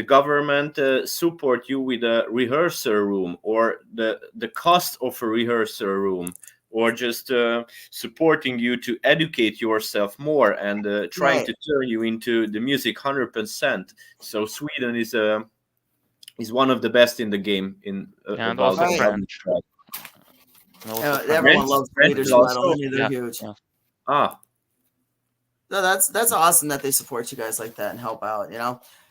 government support you with a rehearsal room, or the cost of a rehearsal room, or just supporting you to educate yourself more and trying to turn you into the music 100%. So Sweden is one of the best in the game and also French. Everyone loves Swedish metal. They're huge. So that's awesome that they support you guys like that and help out.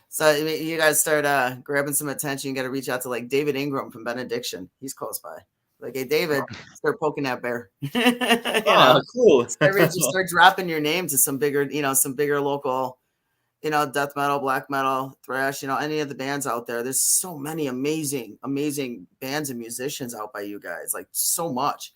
So you guys start grabbing some attention. You got to reach out to like David Ingram from Benediction. He's close by. Like, hey, David, start poking that bear. Cool. Start dropping your name to some bigger local, death metal, black metal, thrash, any of the bands out there. There's so many amazing, amazing bands and musicians out by you guys. Like, so much,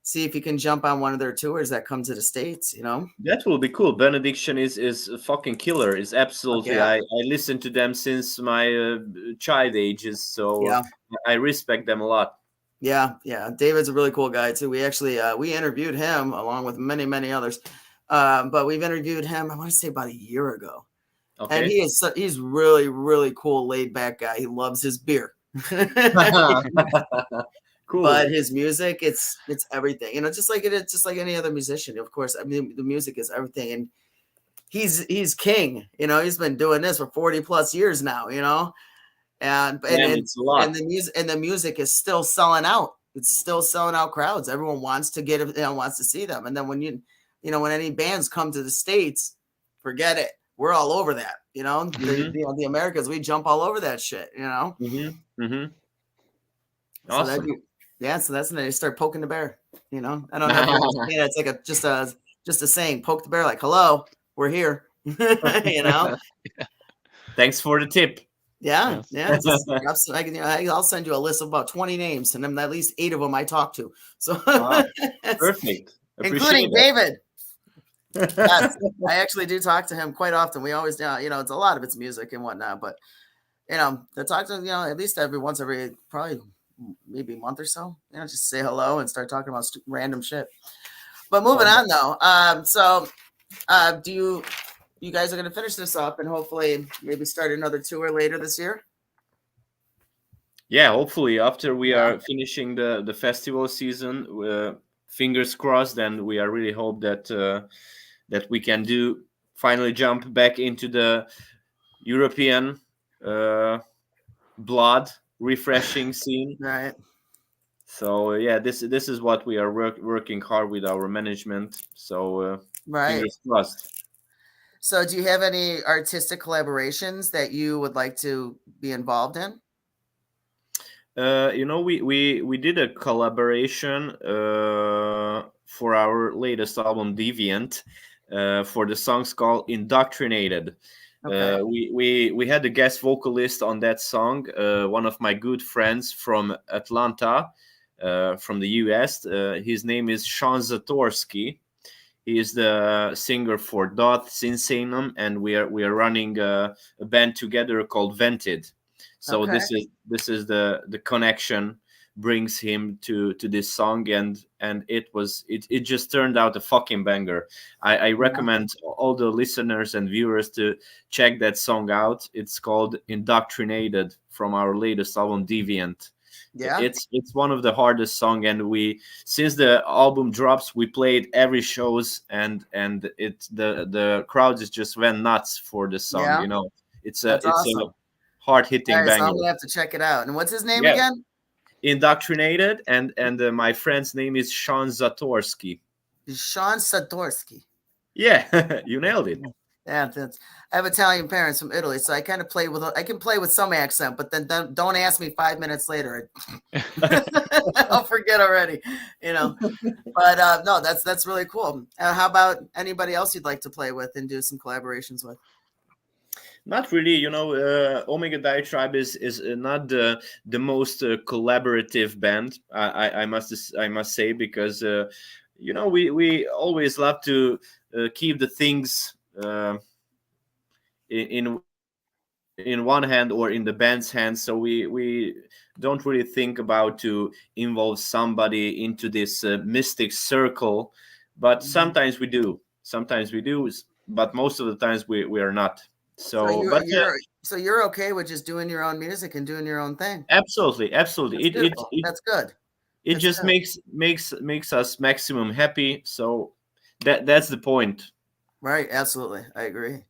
See if you can jump on one of their tours that come to the States, That will be cool. Benediction is a fucking killer. Is absolutely. I listened to them since my child ages, so I respect them a lot. Yeah. David's a really cool guy too. We actually we interviewed him along with many, many others. But we've interviewed him, I want to say about a year ago. Okay. And he's really, really cool, laid back guy. He loves his beer. Cool. But his music, it's everything. just like any other musician. Of course, I mean, the music is everything. And he's king. He's been doing this for 40 plus years now, And it's a lot. And the music is still selling out. It's still selling out crowds. Everyone wants to get it, wants to see them. And then when when any bands come to the States, forget it. We're all over that. The Americans, we jump all over that shit. Awesome. So that's when they start poking the bear. I don't know. It's like just a saying, poke the bear, like, hello, we're here. Thanks for the tip. Yeah. I'll send you a list of about 20 names, and then at least 8 of them I talk to. So perfect, including David. Yes, I actually do talk to him quite often. We always, it's a lot of it's music and whatnot, but I talk to him, at least every probably maybe a month or so. Just say hello and start talking about random shit. But moving on though, so do you guys are going to finish this up and hopefully maybe start another tour later this year? Yeah, hopefully after we are finishing the festival season, fingers crossed, and we are really hope that we can finally jump back into the European blood refreshing scene. Right. So yeah, this is what we are working hard with our management. So Right. fingers crossed. So do you have any artistic collaborations that you would like to be involved in? We did a collaboration for our latest album Deviant for the songs called Indoctrinated. Okay. We had a guest vocalist on that song, one of my good friends from Atlanta, from the US. His name is Sean Zatorsky. He is the singer for Doth Sinsanum, and we are running a band together called Vented. So Okay. this is the connection brings him to this song, and it just turned out a fucking banger. I recommend all the listeners and viewers to check that song out. It's called Indoctrinated from our latest album Deviant. Yeah. It's one of the hardest song, and we, since the album drops, we played every shows, and the crowds just went nuts for the song. Yeah. You know, it's That's a awesome. hard hitting All right, so banger. I'm gonna have to check it out. And what's his name Yeah. again? Indoctrinated, and my friend's name is Sean Zatorsky. Sean Zatorsky. Yeah, you nailed it. Yeah, I have Italian parents from Italy, so I kind of I can play with some accent, but then don't ask me 5 minutes later. I'll forget already, you know. But no, that's really cool. How about anybody else you'd like to play with and do some collaborations with? Not really, you know. Omega Diatribe is not the most collaborative band. I must say, because you know, we always love to keep the things in one hand or in the band's hands. So we don't really think about to involve somebody into this mystic circle, but sometimes we do. But most of the times we are not. So you're okay with just doing your own music and doing your own thing? Absolutely. That's good. It just makes us maximum happy. So that's the point. Right. Absolutely. I agree.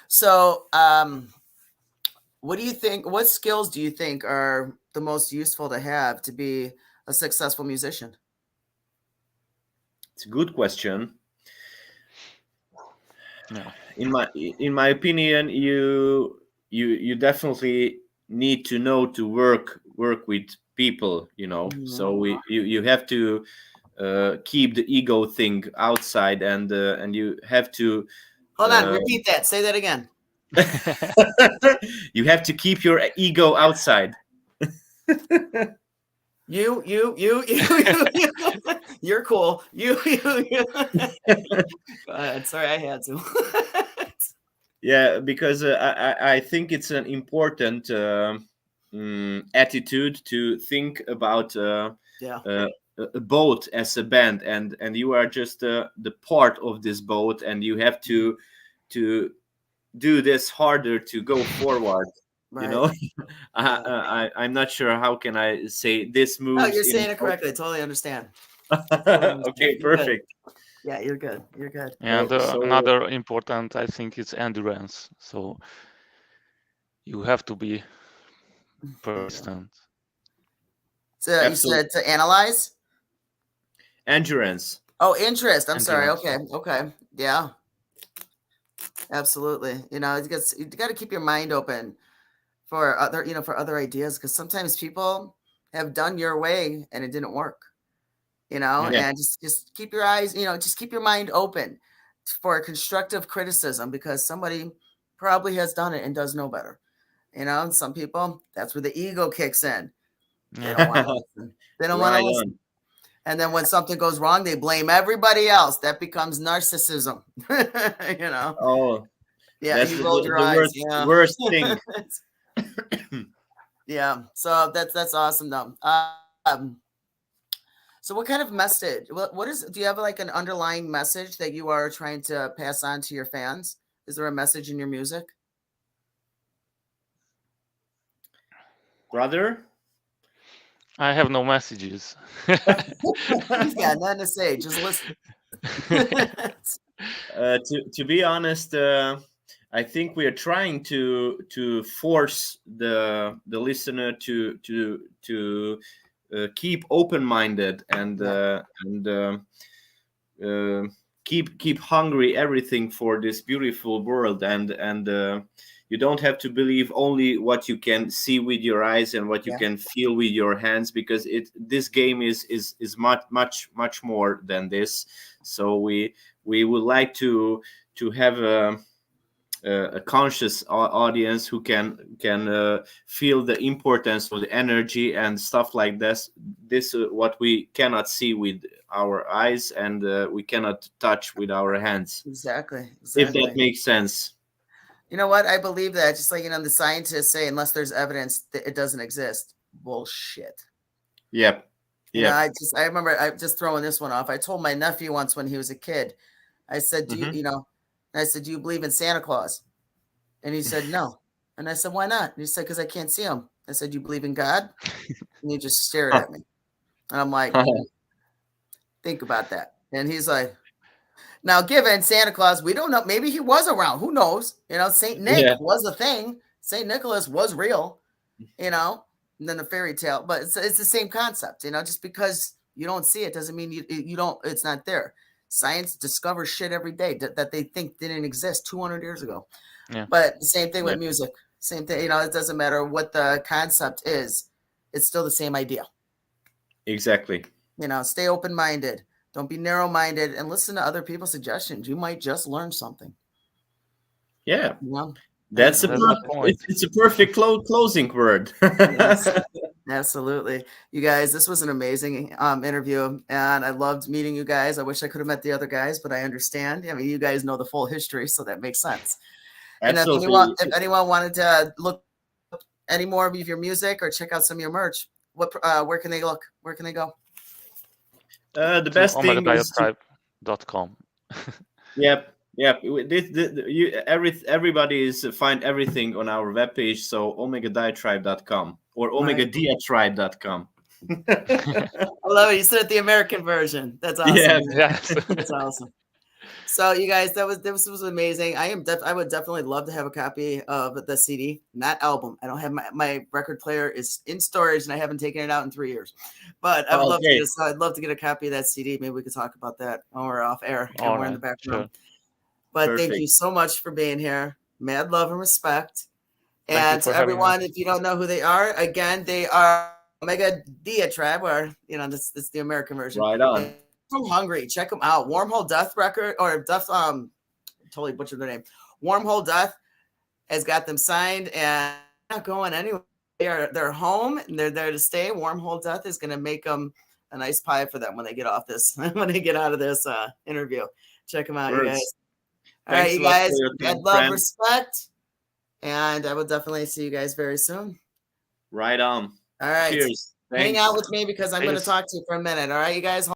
So, what do you think? What skills do you think are the most useful to have to be a successful musician? It's a good question. Yeah. In my opinion, you definitely need to know to work with people. You know, so you have to keep the ego thing outside, and you have to hold on. Repeat that. Say that again. You have to keep your ego outside. You. You're cool. You. Go ahead. Sorry, I had to. Yeah, because I think it's an important attitude to think about a boat as a band, and you are just the part of this boat, and you have to do this harder to go forward. Right. You know, I'm not sure how can I say this moves. No, you're saying it correctly. I totally understand. Okay, perfect. Yeah, you're good. You're good. And another important, I think, is endurance. So you have to be persistent. So you said to analyze? Endurance. Oh, interest. I'm sorry. Okay. Yeah. Absolutely. You know, you got to keep your mind open for other ideas, because sometimes people have done your way and it didn't work. You know, and just keep your eyes, just keep your mind open for constructive criticism, because somebody probably has done it and does know better. You know, and some people, that's where the ego kicks in. They don't want to listen. They don't want to listen. And then when something goes wrong, they blame everybody else. That becomes narcissism. You know. Oh, yeah. You rolled your eyes. Worst thing. Yeah. So that's awesome, though. So what kind of message? Do you have like an underlying message that you are trying to pass on to your fans? Is there a message in your music? Brother? I have no messages. He's got nothing to say. Just listen. To be honest, I think we are trying to force the listener to keep open-minded and keep hungry everything for this beautiful world, and you don't have to believe only what you can see with your eyes and what you can feel with your hands, because this game is much more than this. So we would like to have a conscious audience who can feel the importance of the energy and stuff like this. What we cannot see with our eyes and we cannot touch with our hands. Exactly. If that makes sense. You know what? I believe that. Just like, you know, the scientists say, unless there's evidence that it doesn't exist. Bullshit. Yep. You know, I remember I just throwing this one off. I told my nephew once when he was a kid, I said, do you believe in Santa Claus? And he said, no. And I said, why not? And he said, because I can't see him. I said, you believe in God? And he just stared at me. And I'm like, think about that. And he's like, now, given Santa Claus, we don't know. Maybe he was around. Who knows? You know, St. Nick was a thing. St. Nicholas was real, you know, and then the fairy tale. But it's the same concept, you know, just because you don't see it doesn't mean you don't, it's not there. Science discovers shit every day that they think didn't exist 200 years ago. Yeah. But the same thing with music. Same thing, you know, it doesn't matter what the concept is. It's still the same idea. Exactly. You know, stay open-minded. Don't be narrow-minded and listen to other people's suggestions. You might just learn something. Yeah. You know? That's it's a perfect closing word. Yes, absolutely. You guys, this was an amazing interview, and I loved meeting you guys. I wish I could have met the other guys, but I understand. I mean, you guys know the full history, so that makes sense. Absolutely. And if anyone wanted to look up any more of your music or check out some of your merch, where can they look? Where can they go? The best thing is Diatribe.com. Yep. Everybody is find everything on our webpage, so omegadiatribe.com or omegadiatribe.com. I love it. You said it the American version. That's awesome. Yeah. Yes. That's awesome. So you guys, this was amazing. I would definitely love to have a copy of the CD, not album. I don't have my record player is in storage and I haven't taken it out in 3 years. But I would love to I'd love to get a copy of that CD. Maybe we could talk about that when we're off air and we're in the back room. Sure. But Perfect. Thank you so much for being here. Mad love and respect. And to everyone, if you don't know who they are, again, they are Omega Diatribe, or you know, this is the American version. Right on. From Hungary, check them out. Wormholedeath record or Death. Totally butchered their name. Wormholedeath has got them signed and not going anywhere. They're home and they're there to stay. Wormholedeath is going to make them a nice pie for them when they get off this. When they get out of this interview, check them out, you guys. All right, you guys. I'd love respect, and I will definitely see you guys very soon. Right on. All right. Cheers. Hang out with me because I'm going to talk to you for a minute. All right, you guys.